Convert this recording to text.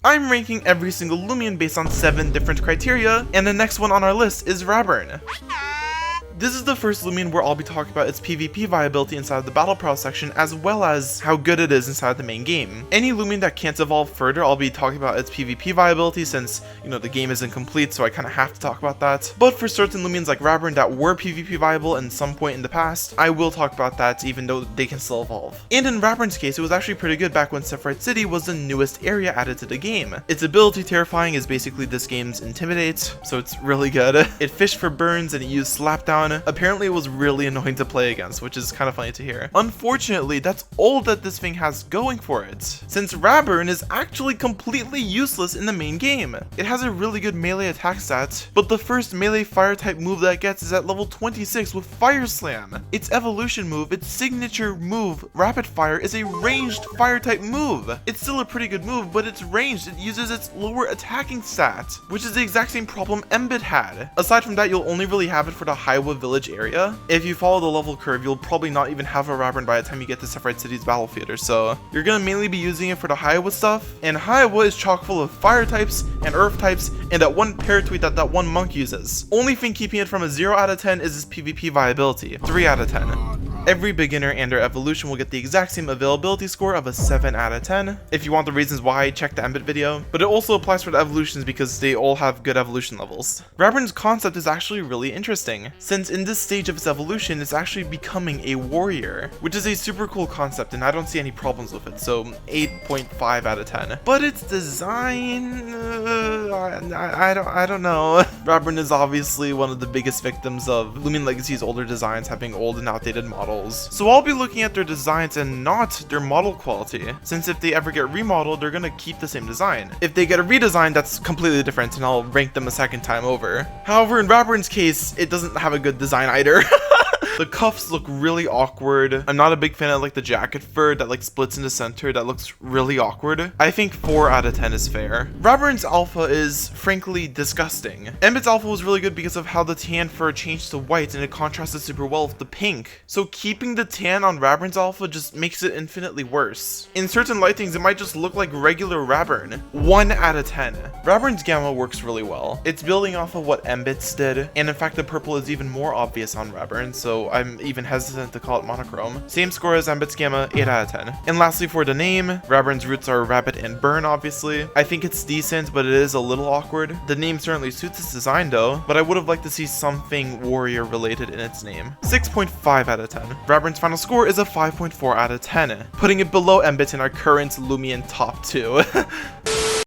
I'm ranking every single Lumion based on 7 different criteria, and the next one on our list is Rabburn. This is the first Lumion where I'll be talking about its PvP viability inside the Battle Prow section, as well as how good it is inside the main game. Any Lumion that can't evolve further, I'll be talking about its PvP viability since, the game isn't complete, so I kind of have to talk about that. But for certain Lumions like Rabburn that were PvP viable in some point in the past, I will talk about that even though they can still evolve. And in Rabburn's case, it was actually pretty good back when Sephiroth City was the newest area added to the game. Its ability Terrifying is basically this game's Intimidate, so it's really good. It fished for burns and it used Slapdown. Apparently it was really annoying to play against, which is kind of funny to hear. Unfortunately, that's all that this thing has going for it, since Rabburn is actually completely useless in the main game. It has a really good melee attack stat, but the first melee fire type move that it gets is at level 26 with Fire Slam. Its evolution move, its signature move, Rapid Fire, is a ranged fire type move. It's still a pretty good move, but it's ranged. It uses its lower attacking stat, which is the exact same problem Mbit had. Aside from that, you'll only really have it for the Highwood Village area. If you follow the level curve, you'll probably not even have a Rabburn by the time you get to Sephiroth City's Battle Theater, so you're gonna mainly be using it for the Highwood stuff, and Highwood is chock full of fire types and earth types and that one Paratweet that one monk uses. Only thing keeping it from a 0 out of 10 is its PvP viability, 3 out of 10. Every beginner and their evolution will get the exact same availability score of a 7 out of 10. If you want the reasons why, check the Mbit video, but it also applies for the evolutions because they all have good evolution levels. Rabburn's concept is actually really interesting, since in this stage of its evolution, it's actually becoming a warrior, which is a super cool concept and I don't see any problems with it, so 8.5 out of 10. But its design, I don't know. Rabburn is obviously one of the biggest victims of Lumion Legacy's older designs having old and outdated models. So I'll be looking at their designs and not their model quality, since if they ever get remodeled, they're gonna keep the same design. If they get a redesign, that's completely different and I'll rank them a second time over. However, in Rabburn's case, it doesn't have a good design either. The cuffs look really awkward. I'm not a big fan of the jacket fur that splits in the center. That looks really awkward. I think 4 out of 10 is fair. Rabburn's alpha is frankly disgusting. Mbit's alpha was really good because of how the tan fur changed to white and it contrasted super well with the pink. So keeping the tan on Rabburn's alpha just makes it infinitely worse. In certain lightings, it might just look like regular Rabburn. 1 out of 10. Rabburn's gamma works really well. It's building off of what Mbit's did, and in fact the purple is even more obvious on Rabburn, so I'm even hesitant to call it monochrome. Same score as Mbit's gamma, 8 out of 10. And lastly, for the name, Rabburn's roots are rabbit and burn, obviously. I think it's decent, but it is a little awkward. The name certainly suits its design though, but I would have liked to see something warrior related in its name. 6.5 out of 10. Rabburn's final score is a 5.4 out of 10, putting it below Mbit in our current Lumion top 2.